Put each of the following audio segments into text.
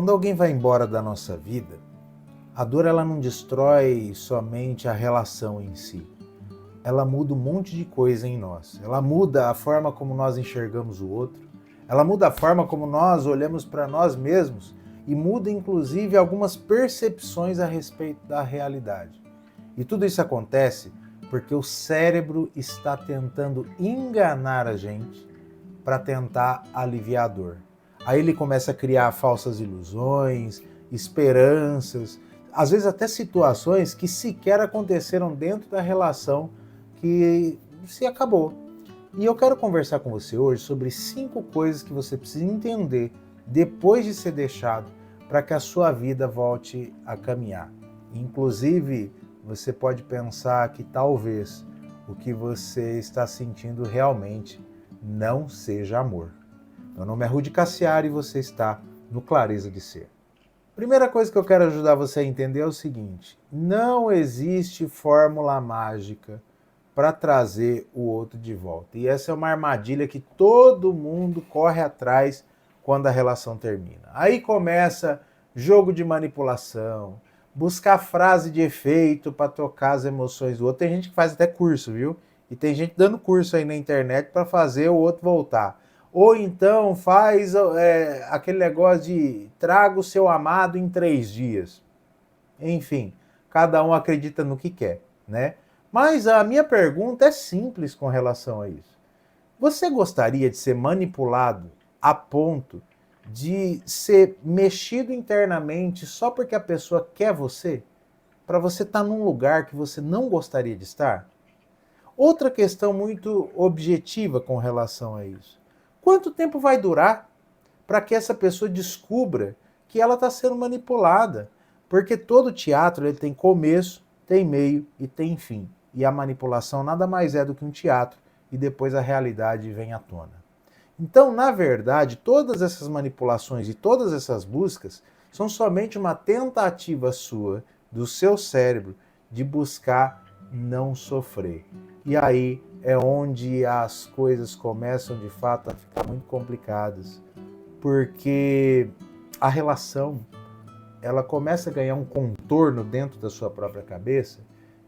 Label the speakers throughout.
Speaker 1: Quando alguém vai embora da nossa vida, a dor ela não destrói somente a relação em si. Ela muda um monte de coisa em nós. Ela muda a forma como nós enxergamos o outro. Ela muda a forma como nós olhamos para nós mesmos e muda inclusive algumas percepções a respeito da realidade. E tudo isso acontece porque o cérebro está tentando enganar a gente para tentar aliviar a dor. Aí ele começa a criar falsas ilusões, esperanças, às vezes até situações que sequer aconteceram dentro da relação que se acabou. E eu quero conversar com você hoje sobre 5 coisas que você precisa entender depois de ser deixado para que a sua vida volte a caminhar. Inclusive, você pode pensar que talvez o que você está sentindo realmente não seja amor. Meu nome é Rudy Cassiari e você está no Clareza de Ser. Primeira coisa que eu quero ajudar você a entender é o seguinte: não existe fórmula mágica para trazer o outro de volta. E essa é uma armadilha que todo mundo corre atrás quando a relação termina. Aí começa jogo de manipulação, buscar frase de efeito para tocar as emoções do outro. Tem gente que faz até curso, viu? E tem gente dando curso aí na internet para fazer o outro voltar. Ou então faz aquele negócio de traga o seu amado em 3 dias. Enfim, cada um acredita no que quer, né? Mas a minha pergunta é simples com relação a isso. Você gostaria de ser manipulado a ponto de ser mexido internamente só porque a pessoa quer você? Para você estar num lugar que você não gostaria de estar? Outra questão muito objetiva com relação a isso. Quanto tempo vai durar para que essa pessoa descubra que ela está sendo manipulada? Porque todo teatro ele tem começo, tem meio e tem fim. E a manipulação nada mais é do que um teatro e depois a realidade vem à tona. Então, na verdade, todas essas manipulações e todas essas buscas são somente uma tentativa sua, do seu cérebro, de buscar não sofrer. E aí é onde as coisas começam de fato a ficar muito complicadas, porque a relação ela começa a ganhar um contorno dentro da sua própria cabeça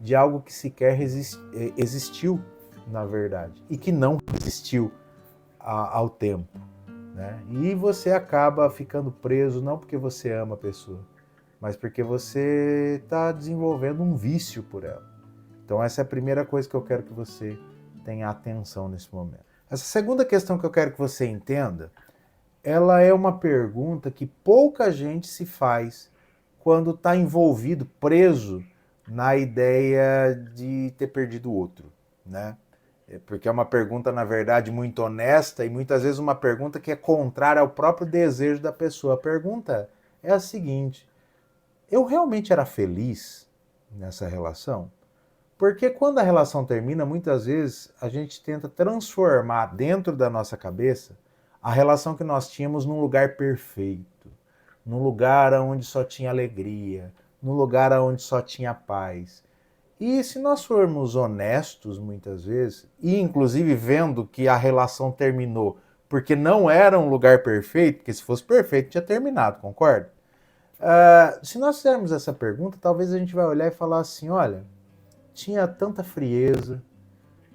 Speaker 1: de algo que sequer existiu, na verdade, e que não resistiu ao tempo, né? E você acaba ficando preso não porque você ama a pessoa, mas porque você está desenvolvendo um vício por ela. Então essa é a primeira coisa que eu quero que você tenha atenção nesse momento. Essa segunda questão que eu quero que você entenda, ela é uma pergunta que pouca gente se faz quando está envolvido, preso na ideia de ter perdido o outro, né? Porque é uma pergunta, na verdade, muito honesta e muitas vezes uma pergunta que é contrária ao próprio desejo da pessoa. A pergunta é a seguinte: eu realmente era feliz nessa relação? Porque quando a relação termina, muitas vezes a gente tenta transformar dentro da nossa cabeça a relação que nós tínhamos num lugar perfeito, num lugar onde só tinha alegria, num lugar onde só tinha paz. E se nós formos honestos muitas vezes, e inclusive vendo que a relação terminou porque não era um lugar perfeito, porque se fosse perfeito tinha terminado, concorda? Se nós fizermos essa pergunta, talvez a gente vai olhar e falar assim, olha, tinha tanta frieza,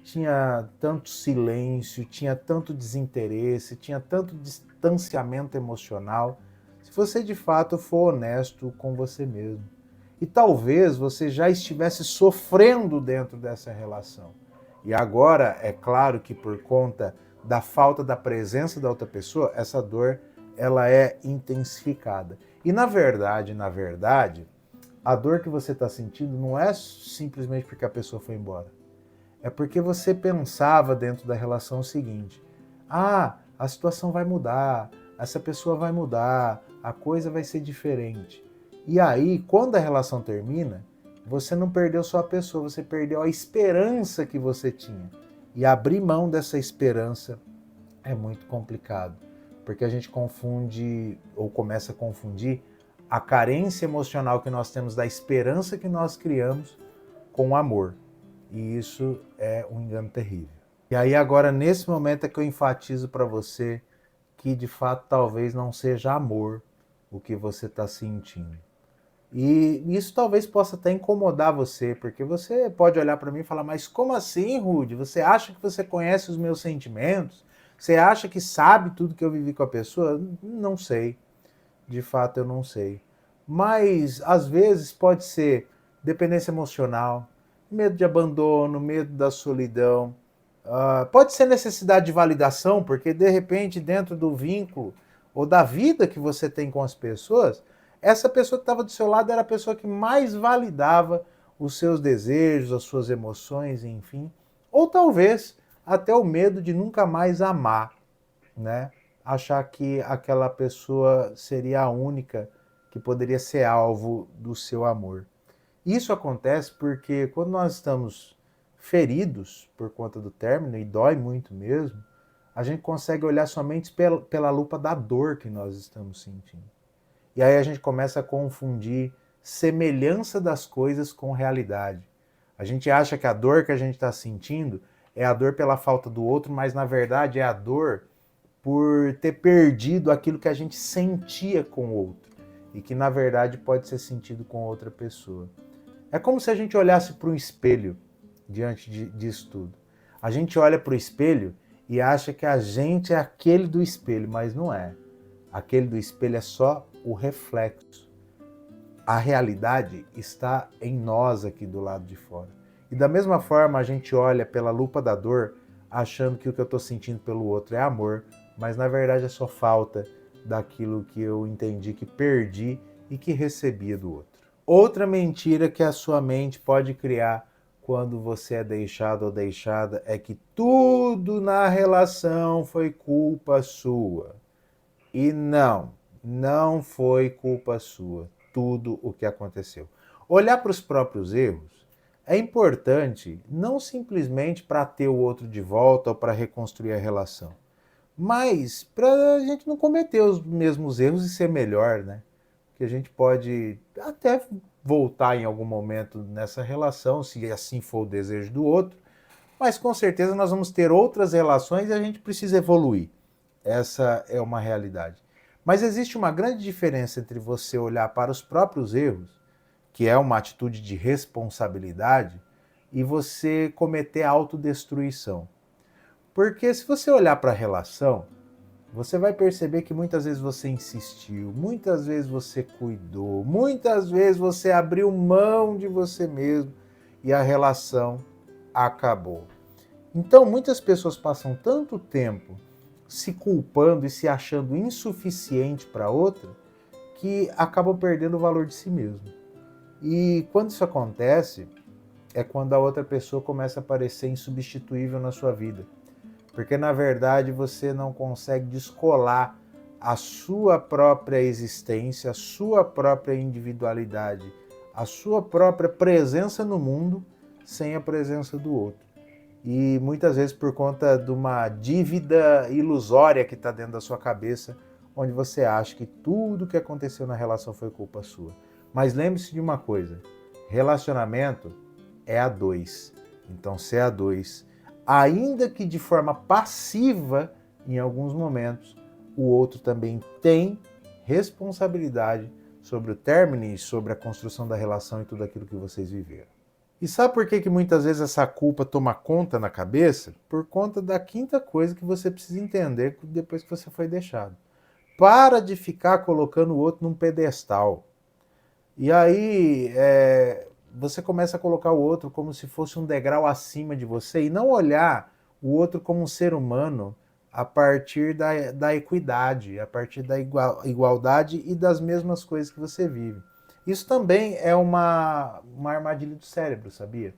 Speaker 1: tinha tanto silêncio, tinha tanto desinteresse, tinha tanto distanciamento emocional. Se você de fato for honesto com você mesmo. E talvez você já estivesse sofrendo dentro dessa relação. E agora, é claro que por conta da falta da presença da outra pessoa, essa dor ela é intensificada. E na verdade, a dor que você está sentindo não é simplesmente porque a pessoa foi embora. É porque você pensava dentro da relação o seguinte: ah, a situação vai mudar, essa pessoa vai mudar, a coisa vai ser diferente. E aí, quando a relação termina, você não perdeu só a pessoa, você perdeu a esperança que você tinha. E abrir mão dessa esperança é muito complicado, porque a gente confunde, ou começa a confundir, a carência emocional que nós temos da esperança que nós criamos com o amor. E isso é um engano terrível. E aí agora, nesse momento, é que eu enfatizo para você que, de fato, talvez não seja amor o que você está sentindo. E isso talvez possa até incomodar você, porque você pode olhar para mim e falar, mas como assim, Rude? Você acha que você conhece os meus sentimentos? Você acha que sabe tudo que eu vivi com a pessoa? Não sei. De fato, eu não sei. Mas, às vezes, pode ser dependência emocional, medo de abandono, medo da solidão. Pode ser necessidade de validação, porque, de repente, dentro do vínculo ou da vida que você tem com as pessoas, essa pessoa que estava do seu lado era a pessoa que mais validava os seus desejos, as suas emoções, enfim. Ou talvez até o medo de nunca mais amar, né? Achar que aquela pessoa seria a única que poderia ser alvo do seu amor. Isso acontece porque quando nós estamos feridos por conta do término, e dói muito mesmo, a gente consegue olhar somente pela lupa da dor que nós estamos sentindo. E aí a gente começa a confundir semelhança das coisas com realidade. A gente acha que a dor que a gente está sentindo é a dor pela falta do outro, mas na verdade é a dor por ter perdido aquilo que a gente sentia com o outro e que na verdade pode ser sentido com outra pessoa. É como se a gente olhasse para um espelho diante disso tudo. A gente olha para o espelho e acha que a gente é aquele do espelho, mas não é. Aquele do espelho é só o reflexo. A realidade está em nós aqui do lado de fora. E da mesma forma a gente olha pela lupa da dor achando que o que eu estou sentindo pelo outro é amor, mas na verdade é só falta daquilo que eu entendi que perdi e que recebia do outro. Outra mentira que a sua mente pode criar quando você é deixado ou deixada é que tudo na relação foi culpa sua. E não foi culpa sua tudo o que aconteceu. Olhar para os próprios erros é importante não simplesmente para ter o outro de volta ou para reconstruir a relação, mas para a gente não cometer os mesmos erros e ser melhor, né? Que a gente pode até voltar em algum momento nessa relação, se assim for o desejo do outro, mas com certeza nós vamos ter outras relações e a gente precisa evoluir. Essa é uma realidade. Mas existe uma grande diferença entre você olhar para os próprios erros, que é uma atitude de responsabilidade, e você cometer autodestruição. Porque se você olhar para a relação, você vai perceber que muitas vezes você insistiu, muitas vezes você cuidou, muitas vezes você abriu mão de você mesmo e a relação acabou. Então, muitas pessoas passam tanto tempo se culpando e se achando insuficiente para outra que acabam perdendo o valor de si mesmo. E quando isso acontece, é quando a outra pessoa começa a parecer insubstituível na sua vida. Porque, na verdade, você não consegue descolar a sua própria existência, a sua própria individualidade, a sua própria presença no mundo sem a presença do outro. E muitas vezes por conta de uma dívida ilusória que está dentro da sua cabeça, onde você acha que tudo que aconteceu na relação foi culpa sua. Mas lembre-se de uma coisa, relacionamento é a dois. Então, se é a dois, ainda que de forma passiva, em alguns momentos, o outro também tem responsabilidade sobre o término e sobre a construção da relação e tudo aquilo que vocês viveram. E sabe por que muitas vezes essa culpa toma conta na cabeça? Por conta da quinta coisa que você precisa entender depois que você foi deixado. Para de ficar colocando o outro num pedestal. E aí você começa a colocar o outro como se fosse um degrau acima de você e não olhar o outro como um ser humano a partir da equidade, a partir da igualdade e das mesmas coisas que você vive. Isso também é uma armadilha do cérebro, sabia?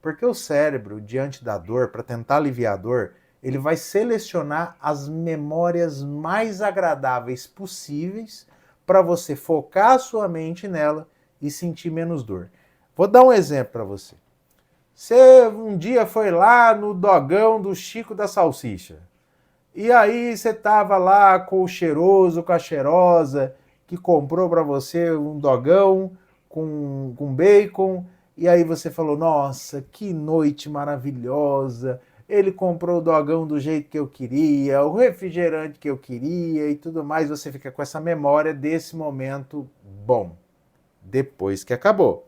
Speaker 1: Porque o cérebro, diante da dor, para tentar aliviar a dor, ele vai selecionar as memórias mais agradáveis possíveis para você focar a sua mente nela e sentir menos dor. Vou dar um exemplo para você. Você um dia foi lá no dogão do Chico da Salsicha. E aí você estava lá com o cheiroso, com a cheirosa, que comprou para você um dogão com bacon, e aí você falou, nossa, que noite maravilhosa, ele comprou o dogão do jeito que eu queria, o refrigerante que eu queria e tudo mais. Você fica com essa memória desse momento bom, depois que acabou.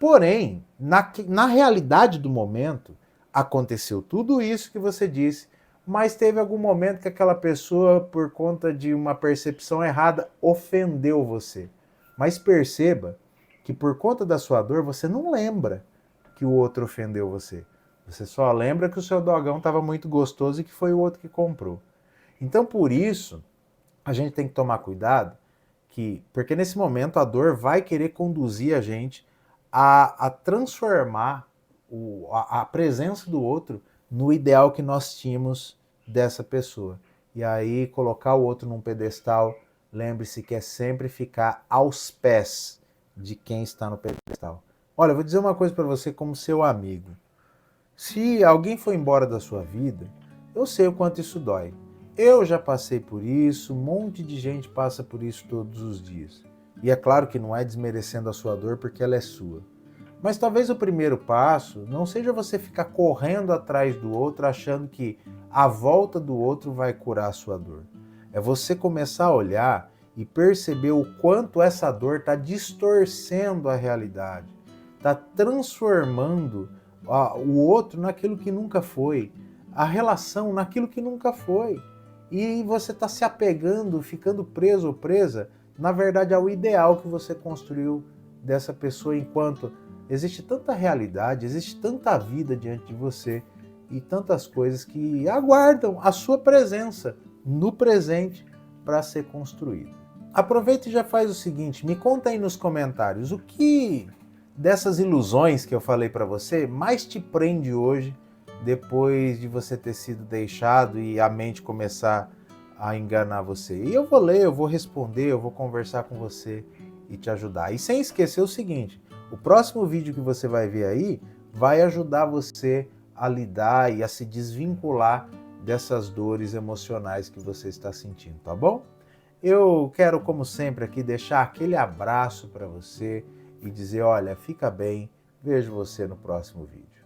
Speaker 1: Porém, na realidade do momento, aconteceu tudo isso que você disse, mas teve algum momento que aquela pessoa, por conta de uma percepção errada, ofendeu você. Mas perceba que por conta da sua dor, você não lembra que o outro ofendeu você. Você só lembra que o seu dogão estava muito gostoso e que foi o outro que comprou. Então, por isso, a gente tem que tomar cuidado, porque nesse momento a dor vai querer conduzir a gente a transformar a presença do outro no ideal que nós tínhamos dessa pessoa. E aí colocar o outro num pedestal, lembre-se que é sempre ficar aos pés de quem está no pedestal. Olha, eu vou dizer uma coisa para você como seu amigo. Se alguém foi embora da sua vida, eu sei o quanto isso dói. Eu já passei por isso, um monte de gente passa por isso todos os dias. E é claro que não é desmerecendo a sua dor porque ela é sua. Mas talvez o primeiro passo não seja você ficar correndo atrás do outro achando que a volta do outro vai curar a sua dor. É você começar a olhar e perceber o quanto essa dor está distorcendo a realidade, está transformando o outro naquilo que nunca foi, a relação naquilo que nunca foi. E você está se apegando, ficando preso ou presa, na verdade, ao ideal que você construiu dessa pessoa, enquanto existe tanta realidade, existe tanta vida diante de você e tantas coisas que aguardam a sua presença no presente para ser construída. Aproveita e já faz o seguinte, me conta aí nos comentários o que dessas ilusões que eu falei para você mais te prende hoje, depois de você ter sido deixado e a mente começar a enganar você. E eu vou ler, eu vou responder, eu vou conversar com você e te ajudar. E sem esquecer o seguinte, o próximo vídeo que você vai ver aí vai ajudar você a lidar e a se desvincular dessas dores emocionais que você está sentindo, tá bom? Eu quero, como sempre, aqui deixar aquele abraço para você e dizer, olha, fica bem, vejo você no próximo vídeo.